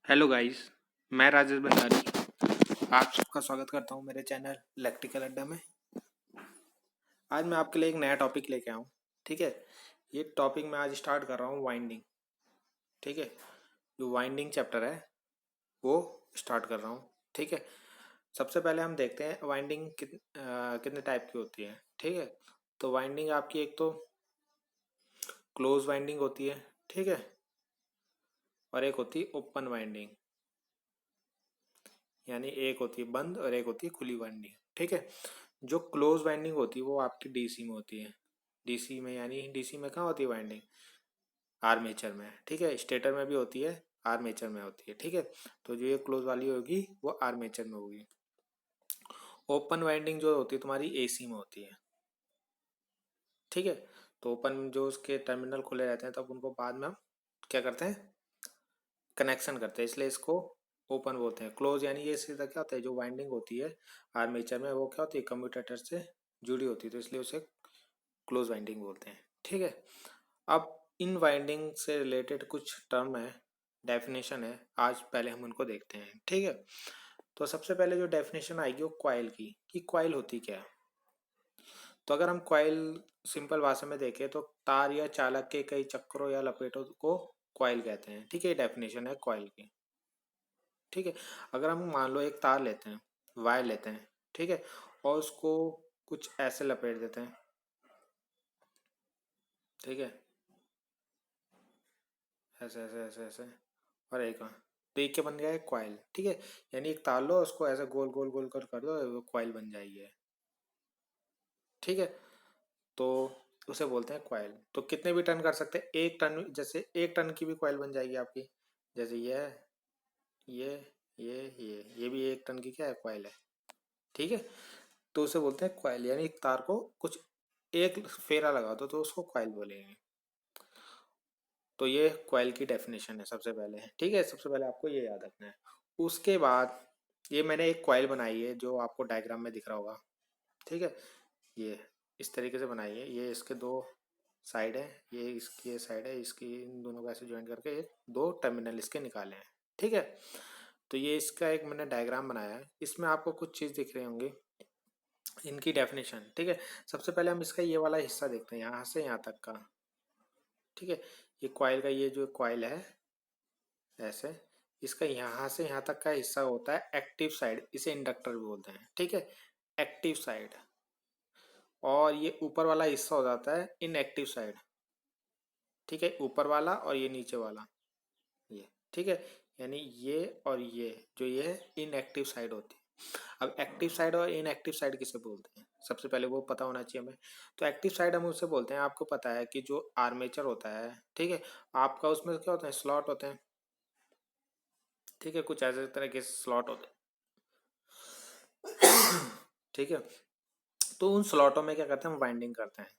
Hello guys, मैं राजेश भंडारी आप सबका स्वागत करता हूं मेरे चैनल इलेक्ट्रिकल अड्डा में। आज मैं आपके लिए एक नया टॉपिक लेके आऊं। ठीक है, ये टॉपिक मैं आज स्टार्ट कर रहा हूं वाइंडिंग। ठीक है, जो वाइंडिंग चैप्टर है वो स्टार्ट कर रहा हूं। ठीक है, सबसे पहले हम देखते हैं वाइंडिंग कितने टाइप की होती है। ठीक है, तो वाइंडिंग आपकी एक तो क्लोज वाइंडिंग होती है। ठीक है, और एक होती है ओपन वाइंडिंग, यानी एक होती है बंद और एक होती है खुली वाइंडिंग। ठीक है, जो क्लोज वाइंडिंग होती है वो आपकी डीसी में होती है। डीसी में यानी डीसी में कहाँ होती है वाइंडिंग? आर्मेचर में। ठीक है, स्टेटर में भी होती है, आर्मेचर में होती है। ठीक है, तो जो ये क्लोज वाली होगी वो आर्मेचर में होगी। ओपन वाइंडिंग जो होती है तुम्हारी एसी में होती है। ठीक है, तो ओपन जो उसके टर्मिनल खुले रहते हैं तब उनको बाद में हम क्या करते हैं, कनेक्शन करते हैं, इसलिए इसको ओपन बोलते हैं। क्लोज यानी ये सीधा क्या होता है, जो वाइंडिंग होती है आर्मेचर में वो क्या होती है, कम्यूटेटर से जुड़ी होती है, तो इसलिए उसे क्लोज वाइंडिंग बोलते हैं। ठीक है, अब इन वाइंडिंग से रिलेटेड कुछ टर्म है, डेफिनेशन है, आज पहले हम उनको देखते हैं। ठीक है, तो सबसे पहले जो डेफिनेशन आएगी वो कॉइल की, कि कॉइल होती क्या है। तो अगर हम कॉइल सिंपल भाषा में देखें तो तार या चालक के कई चक्रों या लपेटों को कॉइल कहते हैं। ठीक है, डेफिनेशन है कॉइल की। ठीक है, अगर हम मान लो एक तार लेते हैं, वायर लेते हैं, ठीक है, और उसको कुछ ऐसे लपेट देते हैं। ठीक है, ऐसे ऐसे ऐसे ऐसे, और एक तो एक क्या बन गया है, कॉइल। ठीक है, यानी एक तार लो उसको ऐसे गोल गोल गोल कर दो, वो कॉइल बन जाएगी। ठीक है, तो उसे बोलते हैं कॉइल। तो कितने भी टर्न कर सकते हैं, एक टर्न, जैसे एक टर्न की भी कॉइल बन जाएगी आपकी, जैसे ये ये भी एक टन की क्या है, कॉइल है। ठीक है, तो उसे बोलते हैं कॉइल, यानी एक तार को कुछ एक फेरा लगा दो तो उसको कॉइल बोलेंगे। तो ये कॉइल की डेफिनेशन है सबसे पहले। ठीक है, सबसे पहले आपको ये याद रखना है। उसके बाद ये मैंने एक कॉइल बनाई है जो आपको डायग्राम में दिख रहा होगा। ठीक है, ये इस तरीके से बनाई है, ये इसके दो साइड है, ये इसकी ये साइड है, इसकी इन दोनों को ऐसे ज्वाइन करके एक दो टर्मिनल इसके निकाले हैं। ठीक है, तो ये इसका एक मैंने डायग्राम बनाया है, इसमें आपको कुछ चीज़ दिख रही होंगी, इनकी डेफिनेशन। ठीक है, सबसे पहले हम इसका ये वाला हिस्सा देखते हैं, यहाँ से यहाँ तक का। ठीक है, ये कॉइल का ये जो कॉइल है ऐसे, इसका यहाँ से यहाँ तक का हिस्सा होता है एक्टिव साइड, इसे इंडक्टर भी बोलते हैं। ठीक है, एक्टिव साइड, और ये ऊपर वाला हिस्सा हो जाता है इनएक्टिव साइड। ठीक है, ऊपर वाला और ये नीचे वाला ये। ठीक है, यानी ये और ये जो ये है इनएक्टिव साइड होती है। अब एक्टिव साइड और इनएक्टिव साइड किसे बोलते हैं, सबसे पहले वो पता होना चाहिए हमें। तो एक्टिव साइड हम उसे बोलते हैं, आपको पता है कि जो आर्मेचर होता है, ठीक है, आपका उसमें क्या होता है, स्लॉट होते हैं। ठीक है, कुछ ऐसे तरह के स्लॉट होते हैं। ठीक है, तो उन स्लॉटों में क्या करते हैं, हम वाइंडिंग करते हैं।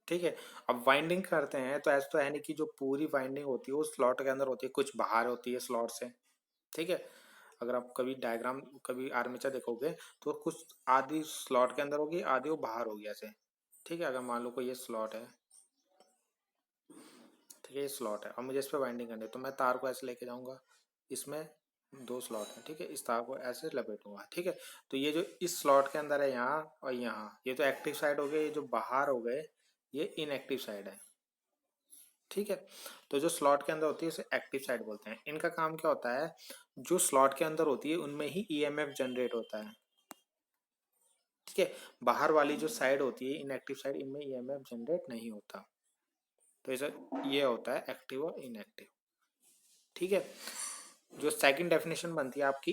ठीक है, अब वाइंडिंग करते हैं तो ऐसा तो है नहीं कि जो पूरी वाइंडिंग होती है वो स्लॉट के अंदर होती है, कुछ बाहर होती है स्लॉट से। ठीक है, अगर आप कभी डायग्राम कभी आर्मेचर देखोगे तो कुछ आधी स्लॉट के अंदर होगी, आधी वो बाहर होगी ऐसे। ठीक है, अगर मान लो कोई ये स्लॉट है, ठीक है, ये स्लॉट है और मुझे इस पर वाइंडिंग करनी है, तो मैं तार को ऐसे लेके जाऊंगा, इसमें दो स्लॉट है। ठीक है, इस तार को ऐसे लपेटूंगा। ठीक है, तो ये जो इस स्लॉट के अंदर है यहाँ और यहाँ, ये तो एक्टिव साइड हो गए, ये जो बाहर हो गए ये इनएक्टिव साइड है। ठीक है, तो जो स्लॉट के अंदर होती है उसे एक्टिव साइड बोलते हैं। इनका काम क्या होता है, जो स्लॉट के अंदर होती है उनमें ही ईएमएफ जनरेट होता है। ठीक है, बाहर वाली जो साइड होती है इनएक्टिव साइड, इनमें ईएमएफ जनरेट नहीं होता। तो इसे ये होता है एक्टिव और इनएक्टिव। ठीक है, जो सेकंड डेफिनेशन बनती है आपकी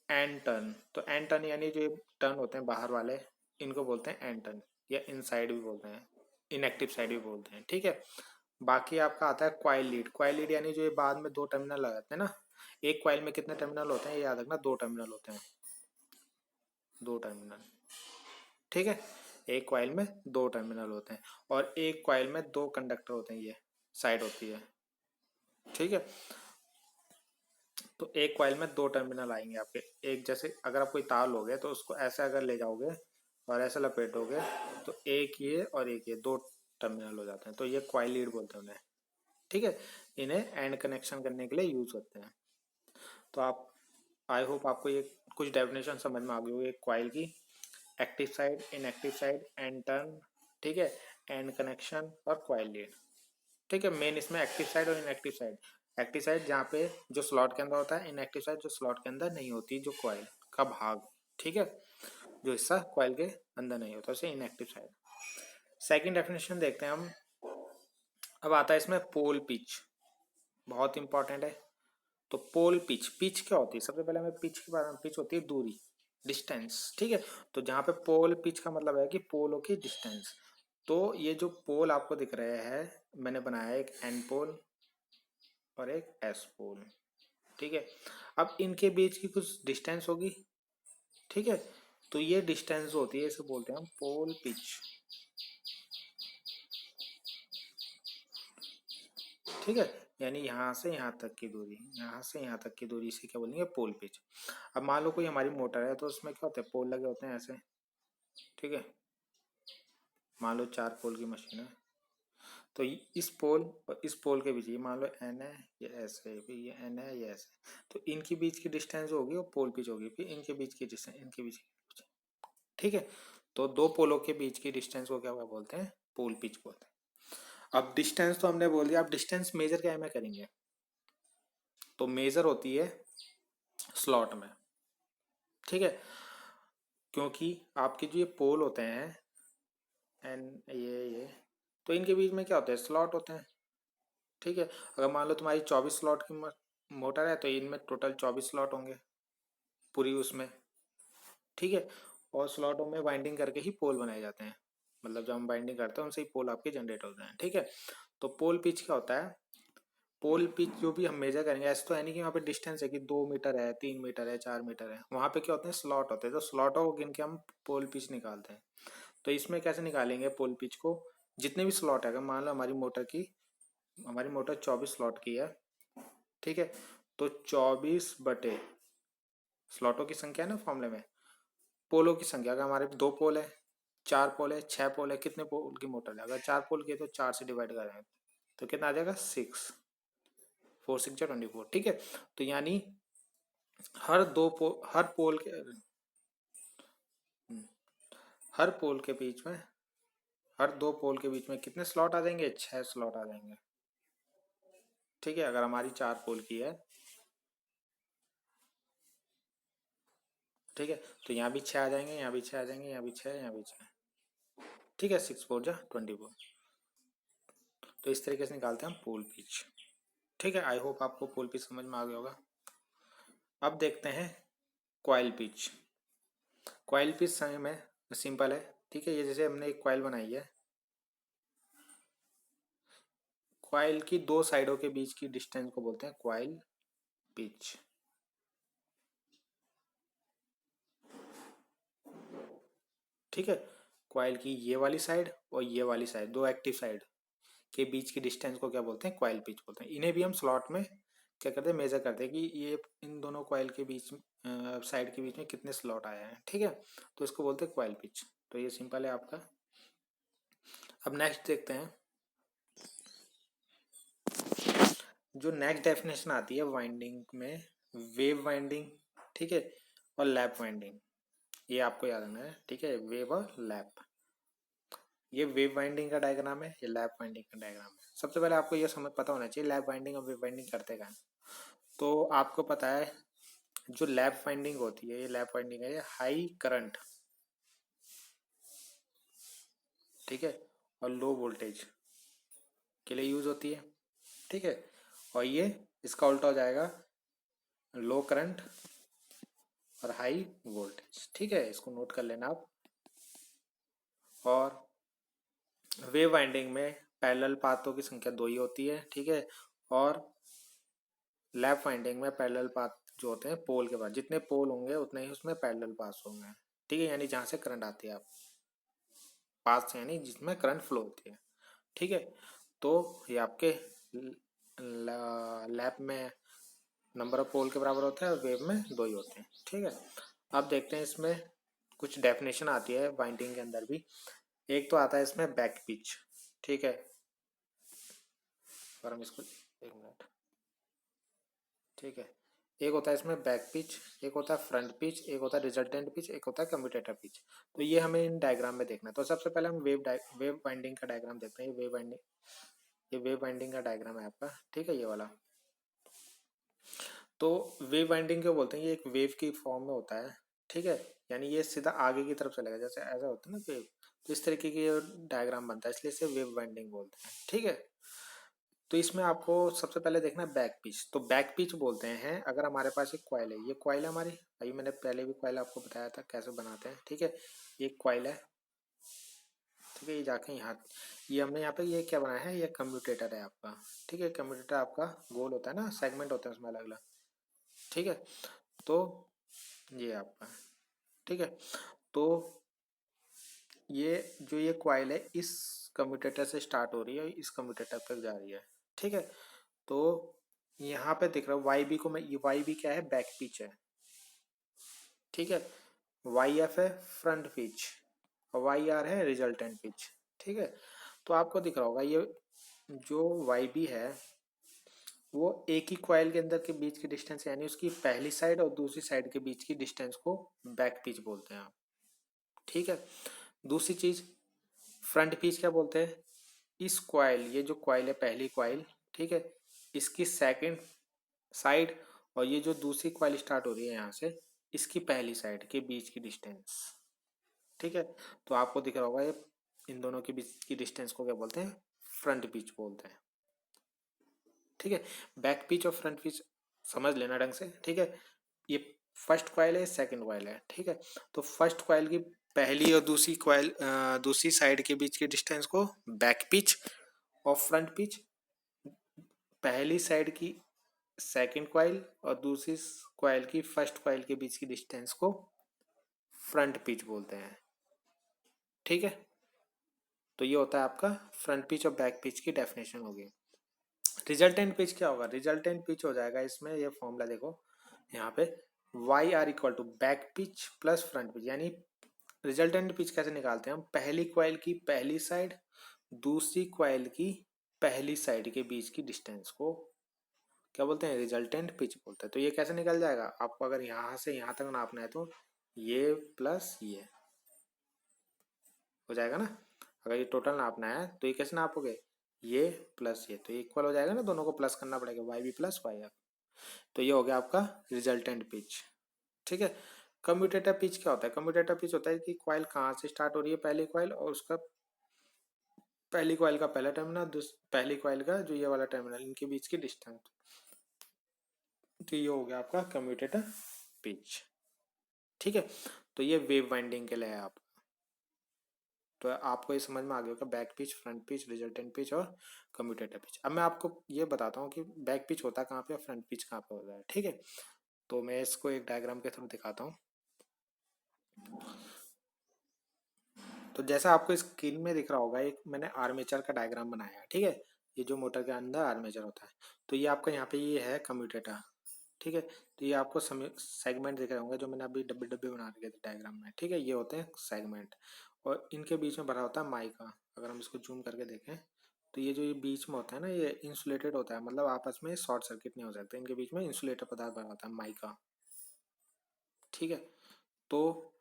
एन टर्न। तो एन टर्न यानी जो टर्न होते हैं बाहर वाले, इनको बोलते हैं एन टर्न, या इनसाइड भी बोलते हैं, इनएक्टिव साइड भी बोलते हैं। ठीक है, बाकी आपका आता है क्वाइल लीड। क्वाइल लीड यानी जो ये बाद में दो टर्मिनल लगाते हैं ना, एक क्वाइल में कितने टर्मिनल होते हैं ये याद रखना, दो टर्मिनल होते हैं, दो टर्मिनल। ठीक है, एक क्वाइल में दो टर्मिनल होते हैं और एक क्वाइल में दो कंडक्टर होते हैं, ये साइड होती है। ठीक है, तो एक क्वाइल में दो टर्मिनल आएंगे आपके, एक जैसे अगर आप कोई तार लोगे तो उसको ऐसे अगर ले जाओगे और ऐसे लपेटोगे तो एक ये और एक ये दो टर्मिनल हो जाते हैं, तो ये क्वाइल लीड बोलते हैं उन्हें। ठीक है, इन्हें एंड कनेक्शन करने के लिए यूज होते हैं। तो आप, आई होप आपको ये कुछ डेफिनेशन समझ में आ गई होगी कॉइल की। Active side, inactive side, and turn, ठीक है, एंड कनेक्शन और कॉइल लीड। ठीक है, मेन इसमें एक्टिव साइड और इनएक्टिव साइड। एक्टिव साइड जहाँ पे जो स्लॉट के अंदर होता है, इनएक्टिव साइड जो स्लॉट के अंदर नहीं होती, जो कॉइल का भाग, ठीक है, जो हिस्सा कॉइल के अंदर नहीं होता, उसे इनएक्टिव साइड। सेकंड डेफिनेशन देखते हैं हम। अब आता है इसमें पोल पिच, बहुत इंपॉर्टेंट है। तो पोल पिच, पिच क्या होती है? सबसे पहले हमें पिच के बारे में, पिच होती है दूरी, डिस्टेंस, ठीक है। तो जहाँ पे पोल पिच का मतलब है कि पोलों की डिस्टेंस। तो ये जो पोल आपको दिख रहे हैं, मैंने बनाया एक एन पोल और एक एस पोल, ठीक है। अब इनके बीच की कुछ डिस्टेंस होगी, ठीक है। तो ये डिस्टेंस होती है, इसे बोलते हैं हम पोल पिच, ठीक है। यानी यहाँ से यहाँ तक की दूरी, यहाँ से यहाँ तक की दूरी, से क्या बोलेंगे? Pole pitch. अब मान लो कोई हमारी मोटर है, तो उसमें क्या होता है? पोल लगे होते हैं ऐसे, ठीक है। मान लो 4 पोल की मशीन है, तो इस पोल और इस पोल के बीच, ये मान लो एन है, ये एस है, फिर ये एन है, ये एस है, तो इनके बीच की डिस्टेंस होगी वो पोल पिच होगी। फिर इनके बीच की डिस्टेंस, इनके बीच की, ठीक है। तो दो पोलों के बीच की डिस्टेंस को क्या बोलते हैं? पोल पिच बोलते हैं। अब डिस्टेंस तो हमने बोल दिया, अब डिस्टेंस मेजर क्या में करेंगे? तो मेजर होती है स्लॉट में, ठीक है। क्योंकि आपके जो ये पोल होते हैं एन, ये तो इनके बीच में क्या होता है? स्लॉट होते हैं, ठीक है। अगर मान लो तुम्हारी 24 स्लॉट की मोटर है, तो इनमें टोटल 24 स्लॉट होंगे पूरी उसमें, ठीक है। और स्लॉटों में वाइंडिंग करके ही पोल बनाए जाते हैं, मतलब जब हम बाइंडिंग करते हैं उनसे ही पोल आपके जनरेट होते हैं, ठीक है। तो पोल पिच क्या होता है? पोल पिच जो भी हम मेजर करेंगे, ऐसा तो है नहीं कि वहाँ पे डिस्टेंस है कि 2 मीटर है, 3 मीटर है, 4 मीटर है। वहाँ पे क्या होते हैं? स्लॉट होते हैं। तो स्लॉटों को गिन के हम पोल पिच निकालते हैं। तो इसमें कैसे निकालेंगे पोल पिच को? जितने भी स्लॉट है, अगर मान लो हमारी मोटर 24 स्लॉट की है, ठीक है। तो 24 बटे स्लॉटों की संख्या है ना फॉर्मूले में, पोलों की संख्या। अगर हमारे 2 पोल है, 4 पोल है, 6 पोल है, कितने पोल की मोटर है? अगर 4 पोल की है तो 4 से डिवाइड करें तो कितना आ जाएगा? 6, 4 6 24, ठीक है। तो यानी हर पोल के, हर पोल के बीच में, हर 2 पोल के बीच में कितने स्लॉट आ जाएंगे? 6 स्लॉट आ जाएंगे, ठीक है। अगर हमारी 4 पोल की है, ठीक है, तो यहाँ भी 6 आ जाएंगे, यहाँ भी 6 आ जाएंगे, यहाँ भी 6, यहाँ भी 6, ठीक है। 6 4 जा 24। तो इस तरीके से निकालते हैं हम पोल पिच, ठीक है। आई होप आपको पोल पिच समझ में आ गया होगा। अब देखते हैं कॉइल पिच। कॉइल पिच समय में सिंपल है, ठीक है। ये जैसे हमने एक कॉइल बनाई है, कॉइल की 2 साइडों के बीच की डिस्टेंस को बोलते हैं कॉइल पिच, ठीक है। कॉइल की ये वाली साइड और ये वाली साइड, 2 एक्टिव साइड के बीच की डिस्टेंस को क्या बोलते हैं? कॉइल पिच बोलते हैं। इन्हें भी हम स्लॉट में क्या करते हैं? मेजर करते हैं कि ये इन दोनों कॉइल के बीच, साइड के बीच में कितने स्लॉट आए हैं, ठीक है। तो इसको बोलते हैं कॉइल पिच। तो ये सिंपल है आपका। अब नेक्स्ट देखते हैं, जो नेक्स्ट डेफिनेशन आती है वाइंडिंग में, वेव वाइंडिंग, ठीक है, और लैप वाइंडिंग। ये आपको याद रखना है, ठीक है, वेव और लैप। ये वेव वाइंडिंग का डायग्राम है, ये लैप वाइंडिंग का डायग्राम है। सबसे पहले आपको ये समझ पता होना चाहिए लैप वाइंडिंग और वेव वाइंडिंग करते क्या है। तो आपको पता है जो लैप वाइंडिंग होती है, ये लैप वाइंडिंग है, ये हाई करंट, ठीक है, और लो वोल्टेज के लिए यूज होती है, ठीक है। और ये इसका उल्टा हो जाएगा, लो करंट और हाई वोल्टेज, ठीक है। इसको नोट कर लेना आप। और वेव वाइंडिंग में पैरेलल पाथों की संख्या 2 ही होती है, ठीक है। और लैप वाइंडिंग में पैरेलल पाथ जो होते हैं पोल के पास, जितने पोल होंगे उतने ही उसमें पैरेलल पास होंगे, ठीक है। यानी जहाँ से करंट आती है, आप पास यानी जिसमें करंट फ्लो होती है, ठीक है। तो ये आपके लैप में नंबर ऑफ पोल के बराबर होता है और वेव में 2 ही होते हैं, ठीक है। अब देखते हैं इसमें कुछ डेफिनेशन आती है वाइंडिंग के अंदर भी। एक तो आता है इसमें बैक पिच, ठीक है। और हम इसको एक मिनट, ठीक है। एक होता है इसमें बैक पिच, एक होता है फ्रंट पिच, एक होता है रिजल्टेंट पिच, एक होता है कम्यूटेटर पिच। तो ये हमें इन डायग्राम में देखना है। तो सबसे पहले हम वेव बाइंडिंग का डायग्राम देखते हैं। ये वेव बाइंडिंग का डायग्राम है आपका, ठीक है, ये वाला। तो वेव बाइंडिंग क्यों बोलते हैं, ये एक वेव की फॉर्म में होता है, ठीक है। यानी ये सीधा आगे की तरफ चलेगा, जैसे ऐसा होता है ना वेव। तो इस तरीके की डायग्राम बनता है, इसलिए इसे वेव बाइंडिंग बोलते हैं, ठीक है। तो इसमें आपको सबसे पहले देखना है बैक पिच। तो बैक पिच बोलते हैं अगर हमारे पास एक कॉइल है, ये कॉइल है हमारी, अभी मैंने पहले भी कॉइल आपको बताया था कैसे बनाते हैं, ठीक है। ये कॉइल है, ठीक है। ये जाके यहाँ, ये हमने यहाँ पे ये क्या बनाया है, ये कम्यूटेटर है आपका, ठीक है। कम्यूटेटर आपका गोल होता है ना, सेगमेंट होते हैं उसमें अलग अलग, ठीक है। तो ये आपका, ठीक है। तो ये कॉइल है, इस कम्यूटेटर से स्टार्ट हो रही है, इस कम्यूटेटर तक जा रही है, ठीक है। तो यहाँ पे दिख रहा है वाई बी को, मैं, ये वाई बी क्या है, बैक पिच है, ठीक है। वाई एफ है फ्रंट पिच, और वाई आर है रिजल्टेंट पिच, ठीक है। तो आपको दिख रहा होगा ये जो वाई बी है, वो एक ही कॉइल के अंदर के बीच की डिस्टेंस, यानी उसकी पहली साइड और दूसरी साइड के बीच की डिस्टेंस को बैक पिच बोलते हैं आप, ठीक है। दूसरी चीज, फ्रंट पिच क्या बोलते हैं, इस कॉइल, ये जो कॉइल है पहली कॉइल, ठीक है, इसकी सेकंड साइड और ये जो दूसरी कॉइल स्टार्ट हो रही है यहाँ से, इसकी पहली साइड के बीच की डिस्टेंस, ठीक है। तो आपको दिख रहा होगा ये इन दोनों के बीच की डिस्टेंस को क्या बोलते हैं, फ्रंट पिच बोलते हैं, ठीक है। बैक पिच और फ्रंट पिच समझ लेना ढंग से, ठीक है। ये फर्स्ट कॉइल है, सेकंड कॉइल है, ठीक है। तो फर्स्ट कॉइल की पहली और दूसरी कॉइल, दूसरी साइड के बीच के डिस्टेंस को बैक पिच, और फ्रंट पिच पहली साइड की सेकंड कॉइल और दूसरी कॉइल की फर्स्ट कॉइल के बीच की डिस्टेंस को फ्रंट पिच बोलते हैं, ठीक है। तो ये होता है आपका फ्रंट पिच और बैक पिच की डेफिनेशन होगी। रिजल्टेंट पिच क्या होगा, रिजल्टेंट पिच हो जाएगा इसमें, ये फॉर्मूला देखो यहाँ पे, Y R equal to back pitch plus front pitch. यानी रिजल्टेंट पिच कैसे निकालते हैं हम, पहली कॉइल की पहली साइड दूसरी कॉइल की पहली साइड के बीच की डिस्टेंस को क्या बोलते हैं, रिजल्टेंट पिच बोलते हैं। तो ये कैसे निकल जाएगा, आपको अगर यहाँ से यहाँ तक नापना है तो ये प्लस ये हो जाएगा ना। अगर ये टोटल नापना है तो ये कैसे नापोगे, ये प्लस ये, तो इक्वल हो जाएगा ना, दोनों को प्लस करना पड़ेगा, Y B plus Y R. तो ये हो गया आपका रिजल्टेंट पिच, ठीक है। कम्यूटेटर पिच क्या होता है, कम्यूटेटर पिच होता है कि कॉइल कहाँ से स्टार्ट हो रही है, पहली कॉइल, और उसका पहली कॉइल का पहला टर्मिनल, पहली कॉइल का जो ये वाला टर्मिनल, इनके बीच की डिस्टेंस। तो ये हो गया आपका कम्यूटेटर पिच, ठीक है। तो ये वेव वाइंडिंग के लिए है आप, तो आपको ये समझ में आ गया होगा back pitch, front pitch, resultant pitch और कम्यूटेटर पिच। अब मैं आपको ये बताता हूँ कि बैक पिच होता कहाँ पे और फ्रंट पिच कहाँ पे होता है, ठीक है। तो मैं इसको एक डायग्राम के थ्रू दिखाता हूँ। तो जैसा आपको स्क्रीन में दिख रहा होगा, एक मैंने आर्मेचर का डायग्राम बनाया है, ठीक है। ये जो मोटर के अंदर आर्मेचर होता है, तो ये आपका यहाँ पे ये है कम्यूटेटर, ठीक है। तो ये आपको सेगमेंट दिख रहे होंगे, जो मैंने अभी डब्बे डब्बे बना रखे थे डायग्राम में, ठीक है। ये होते हैं सेगमेंट, और इनके बीच में भरा होता है माइका। अगर हम इसको जूम करके देखें तो ये जो ये बीच में होता है ना, ये इंसुलेटेड होता है, मतलब आपस में शॉर्ट सर्किट नहीं हो सकते, इनके बीच में इंसुलेटर पदार्थ भरा होता है माइका, ठीक है। तो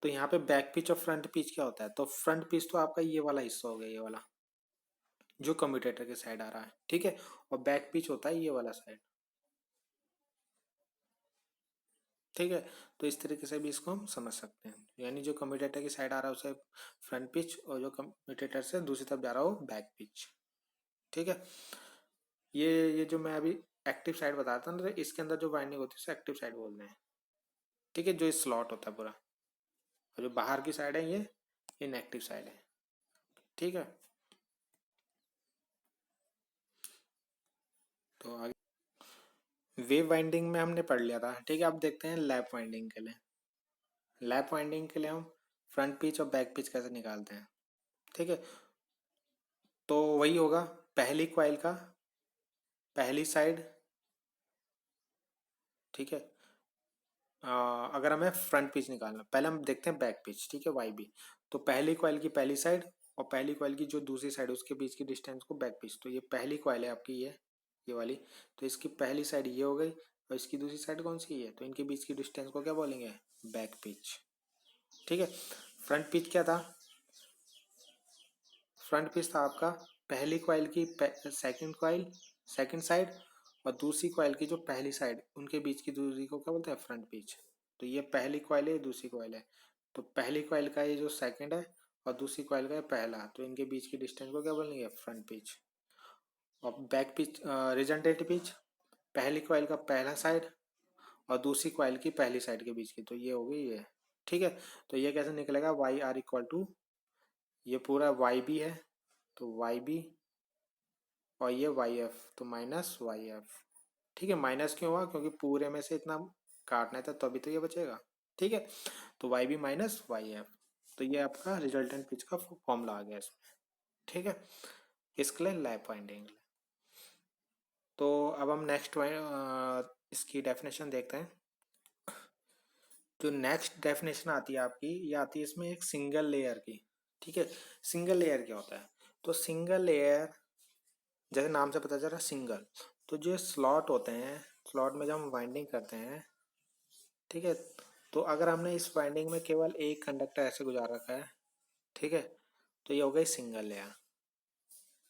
यहाँ पे बैक पिच और फ्रंट पिच क्या होता है, तो फ्रंट पिच तो आपका ये वाला हिस्सा हो गया, ये वाला जो कम्यूटेटर के साइड आ रहा है, ठीक है। और बैक पिच होता है ये वाला साइड, ठीक है। तो इस तरीके से भी इसको हम समझ सकते हैं, यानी जो कम्यूटेटर की साइड आ रहा है उसे फ्रंट पिच, और जो कम्यूटेटर से दूसरी तरफ जा रहा हो बैक पिच, ठीक है। ये जो मैं अभी एक्टिव साइड बता रहा था ना, तो इसके अंदर जो वाइंडिंग होती है उसे एक्टिव साइड बोलते हैं, ठीक है, जो स्लॉट होता है पूरा। और जो बाहर की साइड है ये इनएक्टिव साइड है, ठीक है। तो आगे वेव वाइंडिंग में हमने पढ़ लिया था, ठीक है। अब देखते हैं लैप वाइंडिंग के लिए। लैप वाइंडिंग के लिए हम फ्रंट पिच और बैक पिच कैसे निकालते हैं, ठीक है। तो वही होगा, पहली कॉइल का पहली साइड, ठीक है। अगर हमें फ्रंट पिच निकालना, पहले हम देखते हैं बैक पिच, ठीक है, वाई बी। तो पहली कॉइल की पहली साइड और पहली कॉइल की जो दूसरी साइड है उसके बीच की डिस्टेंस को बैक पिच। तो ये पहली कॉइल है आपकी, ये वाली। तो इसकी पहली साइड ये हो गई और इसकी दूसरी साइड कौन सी है, तो इनके बीच की डिस्टेंस को क्या बोलेंगे, बैक पिच। ठीक है। फ्रंट पिच क्या था, फ्रंट पिच था आपका पहली कॉइल की सेकंड कॉइल सेकंड साइड और दूसरी कॉइल की जो पहली साइड उनके बीच की दूरी को क्या बोलते हैं, फ्रंट पिच। तो ये पहली कॉइल है, ये दूसरी कॉइल है। तो पहली कॉइल का ये जो सेकंड है और दूसरी कॉइल का है पहला, तो इनके बीच की डिस्टेंस को क्या बोलेंगे, फ्रंट पिच। और बैक पिच, रिजल्टेंट पिच, पहली कॉइल का पहला साइड और दूसरी कॉइल की पहली साइड के बीच की, तो ये हो गई ये। ठीक है। तो ये कैसे निकलेगा, वाई आर इक्वल टू, ये पूरा वाई बी है तो वाई बी और ये वाई एफ तो माइनस वाई एफ। ठीक है। माइनस क्यों हुआ, क्योंकि पूरे में से इतना काटना था तो अभी तो ये बचेगा। ठीक है। तो Y B minus Y F, तो ये आपका रिजल्टेंट पिच का फॉर्मूला आ गया इसमें। ठीक है। इसके लिए लैप वाइंडिंग। तो अब हम नेक्स्ट इसकी डेफिनेशन देखते हैं। जो नेक्स्ट डेफिनेशन आती है आपकी, ये आती है इसमें एक सिंगल लेयर की। ठीक है। सिंगल लेयर क्या होता है, तो सिंगल लेयर जैसे नाम से पता चल रहा है सिंगल, तो जो स्लॉट होते हैं, स्लॉट में जब हम वाइंडिंग करते हैं, ठीक है, तो अगर हमने इस वाइंडिंग में केवल एक कंडक्टर ऐसे गुजार रखा है, ठीक है, तो ये हो गई सिंगल लेयर।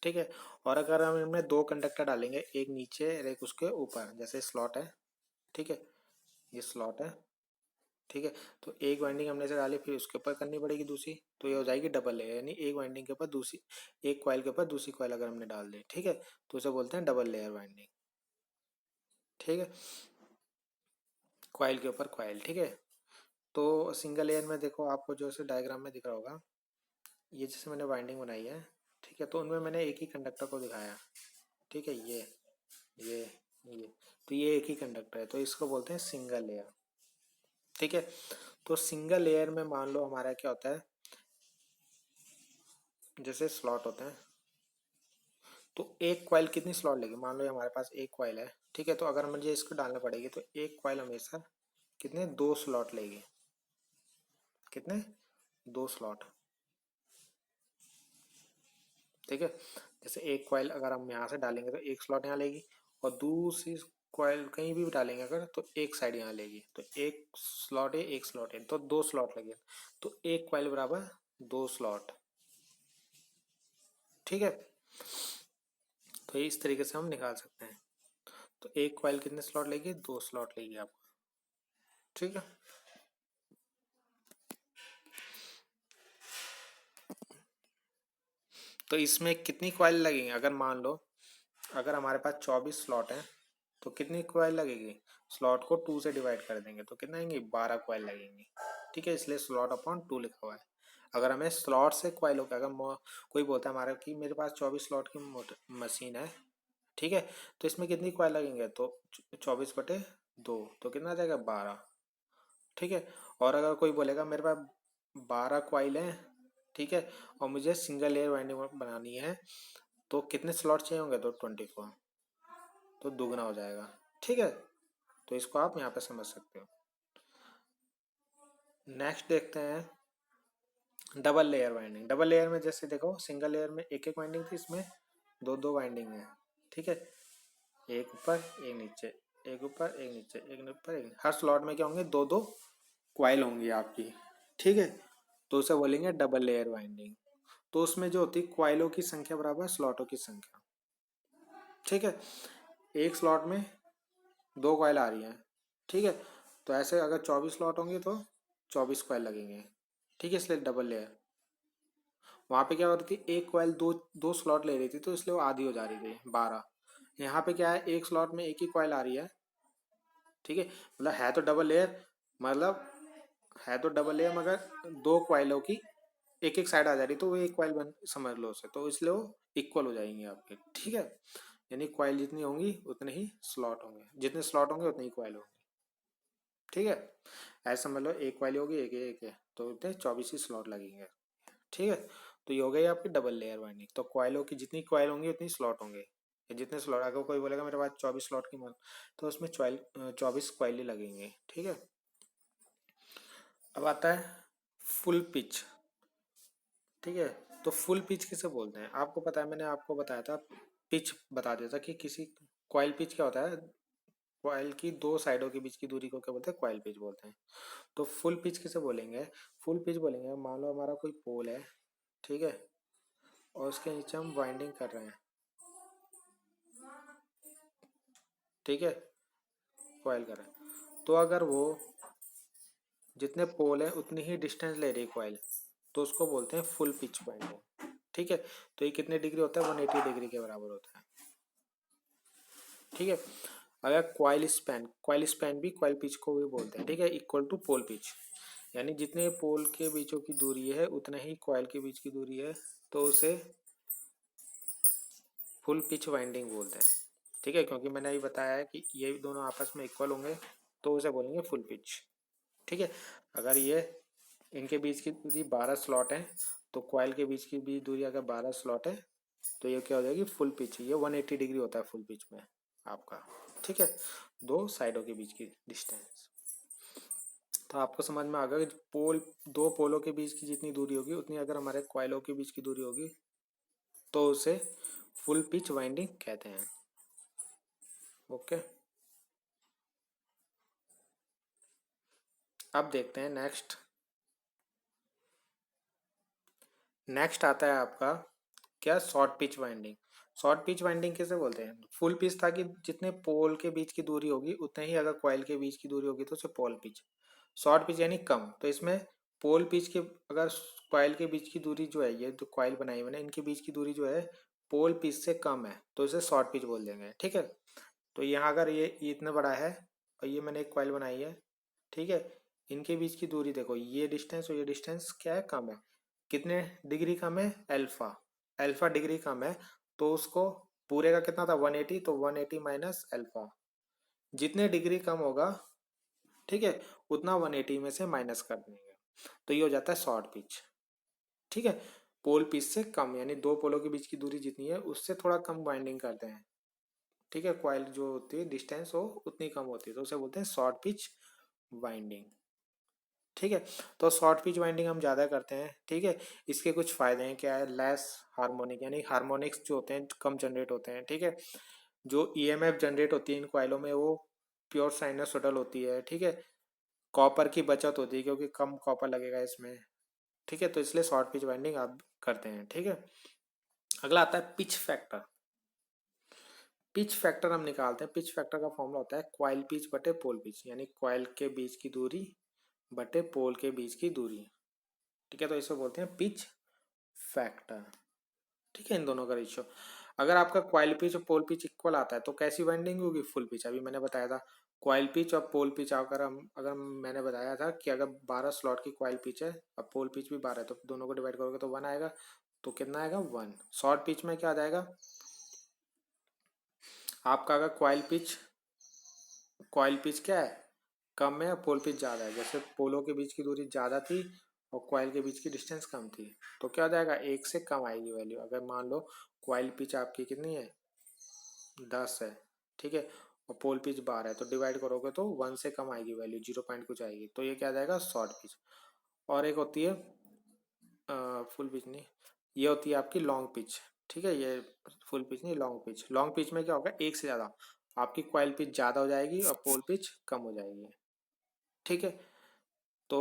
ठीक है। और अगर हम इनमें दो कंडक्टर डालेंगे, एक नीचे और एक उसके ऊपर, जैसे स्लॉट है, ठीक है, ये स्लॉट है, ठीक है, तो एक वाइंडिंग हमने से डाली फिर उसके ऊपर करनी पड़ेगी दूसरी, तो ये हो जाएगी डबल लेयर, यानी एक वाइंडिंग के ऊपर दूसरी, एक कॉइल के ऊपर दूसरी कॉइल अगर हमने डाल दी, ठीक है, तो उसे बोलते हैं डबल लेयर वाइंडिंग। ठीक है। कॉइल के ऊपर कॉइल। ठीक है। तो सिंगल लेयर में देखो आपको जो से डायग्राम में दिख रहा होगा, ये जैसे मैंने वाइंडिंग बनाई है, ठीक है, तो उनमें मैंने एक ही कंडक्टर को दिखाया। ठीक है। ये ये तो ये एक ही कंडक्टर है, तो इसको बोलते हैं सिंगल लेयर। ठीक है। तो सिंगल लेयर में मान लो हमारा क्या होता है, जैसे स्लॉट होते हैं, तो एक कॉइल कितनी स्लॉट लेगी, मान लो हमारे पास एक कॉइल है, ठीक है, तो अगर मुझे इसको डालना पड़ेगी तो एक कॉइल हमेशा कितने, दो स्लॉट लेगी। कितने, दो स्लॉट। ठीक है। जैसे एक कॉइल अगर हम यहाँ से डालेंगे तो एक स्लॉट यहाँ लेगी, और दूसरी कॉइल कहीं भी डालेंगे अगर तो एक साइड यहाँ लेगी, तो एक स्लॉट है एक स्लॉट है तो दो स्लॉट लगे, तो एक कॉइल बराबर दो स्लॉट। ठीक है। तो ये इस तरीके से हम निकाल सकते हैं। तो एक कॉइल कितने स्लॉट लेगी, दो स्लॉट लेगी आपको। ठीक है। तो इसमें कितनी कॉइल लगेंगी, अगर मान लो अगर हमारे पास 24 स्लॉट हैं तो कितनी कॉइल लगेगी, स्लॉट को 2 से डिवाइड कर देंगे तो कितना आएंगे, 12 कॉइल लगेंगी। ठीक है, इसलिए स्लॉट अपॉन 2 लिखा हुआ है। अगर हमें स्लॉट से कॉइल हो, अगर कोई बोलता है हमारा कि मेरे पास 24 स्लॉट की मशीन है, ठीक है, तो इसमें कितनी कॉइल लगेंगे, तो 24/2 तो कितना आ जाएगा, 12। ठीक है। और अगर कोई बोलेगा मेरे पास 12 कॉइल हैं, ठीक है, और मुझे सिंगल लेयर वाइंडिंग बनानी है, तो कितने स्लॉट चाहिए होंगे, तो 24, तो दुगना हो जाएगा। ठीक है। तो इसको आप यहाँ पे समझ सकते हो। नेक्स्ट देखते हैं double layer winding. Double layer में जैसे देखो सिंगल लेयर में एक एक वाइंडिंग थी, इसमें दो दो वाइंडिंग है। ठीक है। एक ऊपर एक नीचे, एक ऊपर एक नीचे, एक ऊपर एक, हर स्लॉट में क्या होंगे, दो दो क्वाइल होंगी आपकी। ठीक है। तो उसे बोलेंगे डबल लेयर वाइंडिंग। तो उसमें जो होती है क्वाइलों की संख्या बराबर स्लॉटों की संख्या। ठीक है। एक स्लॉट में दो कॉइल आ रही हैं, ठीक है, तो ऐसे अगर 24 स्लॉट होंगे तो 24 कॉइल लगेंगे। ठीक है, इसलिए डबल लेयर। वहाँ पे क्या होती थी, एक कॉइल दो दो स्लॉट ले रही थी तो इसलिए वो आधी हो जा रही थी, 12। यहाँ पे क्या है, एक स्लॉट में एक ही कॉइल आ रही है। ठीक है, मतलब है तो डबल लेयर, मतलब है तो डबल लेयर मगर दो कॉइलों की एक एक साइड आ जा रही, तो वो एक कॉइल बन समझ लो उसे, तो इसलिए वो इक्वल हो जाएंगे आपके। ठीक है। यानी कॉइल जितनी होंगी उतने ही स्लॉट होंगे, जितने स्लॉट होंगे उतनी ही कॉइल होंगी। ठीक है। ऐसा समझ लो एक कॉइल होगी, एक एक है, तो उतने 24 ही स्लॉट लगेंगे। ठीक है। तो ये हो गई आपकी डबल लेयर वाइंडिंग। तो कॉइलों की जितनी कॉइल होंगी उतनी स्लॉट होंगे, जितने स्लॉट, अगर कोई बोलेगा मेरे पास 24 स्लॉट की मान, तो उसमें 24 कॉइल ही लगेंगे। ठीक है। अब आता है फुल पिच। ठीक है। तो फुल पिच किसे बोलते हैं? आपको पता है, मैंने आपको बताया था, पिच बता दिया था कि किसी कॉइल पिच क्या होता है, कॉइल की दो साइडों के बीच की दूरी को क्या बोलते हैं? कॉइल पिच बोलते हैं। तो फुल पिच किसे बोलेंगे? फुल पिच बोलेंगे, मान लो हमारा कोई पोल है, ठीक है, और उसके नीचे हम वाइंडिंग कर रहे हैं, ठीक है, कॉइल कर रहे हैं, तो अगर वो जितने पोल है उतनी ही डिस्टेंस ले रही है कॉइल, तो उसको बोलते हैं फुल पिच वाइंडिंग, ठीक है। तो ये कितने डिग्री होता है? 180 डिग्री के बराबर होता है, ठीक है। अगर कॉइल स्पैन भी कॉइल पिच को भी बोलते हैं, ठीक है, इक्वल टू पोल पिच, यानी जितने पोल के बीचों की दूरी है उतना ही कॉइल के बीच की दूरी है, तो उसे फुल पिच वाइंडिंग बोलते हैं, ठीक है। क्योंकि मैंने अभी बताया है कि ये दोनों आपस में इक्वल होंगे, तो उसे बोलेंगे फुल पिच, ठीक है। अगर ये इनके बीच की दूरी 12 स्लॉट है, तो कॉइल के बीच की भी दूरी अगर 12 स्लॉट है, तो ये क्या हो जाएगी? Full pitch. ये 180 डिग्री होता है फुल पिच में आपका, ठीक है, दो साइडों के बीच की डिस्टेंस। तो आपको समझ में आ गया कि पोल, दो पोलों के बीच की जितनी दूरी होगी उतनी अगर हमारे कॉइलों के बीच की दूरी होगी, तो उसे फुल पिच वाइंडिंग कहते हैं। ओके, अब देखते हैं नेक्स्ट। नेक्स्ट आता है आपका क्या? Short pitch winding. Short pitch winding किसे बोलते हैं? फुल पिच था कि जितने पोल के बीच की दूरी होगी उतने ही अगर कॉइल के बीच की दूरी होगी तो उसे पोल पिच। शॉर्ट पिच यानी कम, तो इसमें पोल पिच के, अगर कॉइल के बीच की दूरी जो है, ये जो कॉइल बनाई है मैंने, इनके बीच की दूरी जो है पोल पिच से कम है, तो इसे शॉर्ट पिच बोल देंगे, ठीक है। तो यहाँ अगर ये इतना बड़ा है और ये मैंने एक कॉइल बनाई है, ठीक है, इनके बीच की दूरी देखो, ये डिस्टेंस और ये डिस्टेंस क्या है? कम है। कितने डिग्री कम है? अल्फा, अल्फा डिग्री कम है। तो उसको पूरे का कितना था? 180, तो 180 माइनस अल्फा, जितने डिग्री कम होगा, ठीक है, उतना 180 में से माइनस कर देंगे, तो ये हो जाता है शॉर्ट पिच, ठीक है। पोल पिच से कम, यानी दो पोलों के बीच की दूरी जितनी है उससे थोड़ा कम बाइंडिंग करते हैं, ठीक है। कॉइल जो होती है डिस्टेंस वो उतनी कम होती है, तो उसे बोलते हैं शॉर्ट पिच वाइंडिंग, ठीक है। तो शॉर्ट पिच वाइंडिंग हम ज़्यादा करते हैं, ठीक है। इसके कुछ फ़ायदे हैं, क्या है? लेस हार्मोनिक, यानी हार्मोनिक्स जो होते हैं कम जनरेट होते हैं, ठीक है। जो ईएमएफ जनरेट होती है इन कॉइलों में वो प्योर साइनसोइडल होती है, ठीक है। कॉपर की बचत होती है क्योंकि कम कॉपर लगेगा इसमें, ठीक है। तो इसलिए शॉर्ट पिच वाइंडिंग आप करते हैं, ठीक है। अगला आता है पिच फैक्टर। पिच फैक्टर हम निकालते हैं। पिच फैक्टर का फॉर्मूला होता है कॉइल पिच बटे पोल पिच, यानी कॉइल के बीच की दूरी बटे पोल के बीच की दूरी, ठीक है। तो इसे बोलते हैं पिच फैक्टर, ठीक है, इन दोनों का रेशियो। अगर आपका कॉइल पिच और पोल पिच इक्वल आता है तो कैसी वाइंडिंग होगी? Full pitch. अभी मैंने बताया था कॉइल पिच और पोल पिच, अगर हम, अगर मैंने बताया था कि अगर 12 स्लॉट की कॉइल पिच है और पोल पिच भी 12 है, तो दोनों को डिवाइड करोगे तो 1 आएगा, तो कितना आएगा? 1। शॉर्ट पिच में क्या आ जाएगा आपका? अगर कॉइल पिच क्या है? कम है और पोल पिच ज़्यादा है, जैसे पोलों के बीच की दूरी ज़्यादा थी और कॉइल के बीच की डिस्टेंस कम थी, तो क्या हो जाएगा? 1 से कम आएगी वैल्यू। अगर मान लो कॉइल पिच आपकी कितनी है? 10 है, ठीक है, और पोल पिच 12 है, तो डिवाइड करोगे तो 1 से कम आएगी वैल्यू, 0 पॉइंट कुछ आएगी, तो ये क्या आ जाएगा? Short pitch. और एक होती है फुल पिच नहीं, ये होती है आपकी लॉन्ग पिच, ठीक है। ये फुल पिच नहीं, लॉन्ग पिच। लॉन्ग पिच में क्या होगा? एक से ज़्यादा, आपकी कॉइल पिच ज़्यादा हो जाएगी और पोल पिच कम हो जाएगी, ठीक है। तो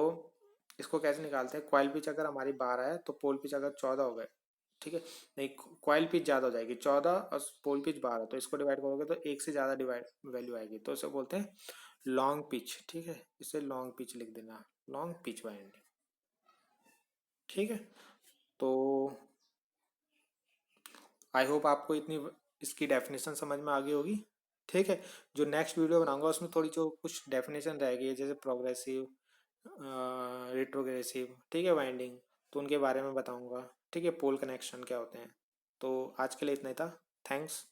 इसको कैसे निकालते हैं? कॉइल पिच अगर हमारी 12 है तो पोल पिच अगर 14 हो गए, ठीक है, नहीं, कॉइल पिच ज़्यादा हो जाएगी 14 और पोल पिच 12, तो इसको डिवाइड करोगे तो एक से ज़्यादा डिवाइड वैल्यू आएगी, तो इसे बोलते हैं लॉन्ग पिच, ठीक है। इसे लॉन्ग पिच लिख देना, लॉन्ग पिच वाइंडिंग, ठीक है। तो आई होप आपको इतनी इसकी डेफिनेशन समझ में आ गई होगी, ठीक है। जो नेक्स्ट वीडियो बनाऊंगा उसमें थोड़ी जो कुछ डेफिनेशन रहेगी, जैसे प्रोग्रेसिव, रिट्रोग्रेसिव, ठीक है, वाइंडिंग, तो उनके बारे में बताऊंगा, ठीक है। पोल कनेक्शन क्या होते हैं। तो आज के लिए इतना ही था। थैंक्स।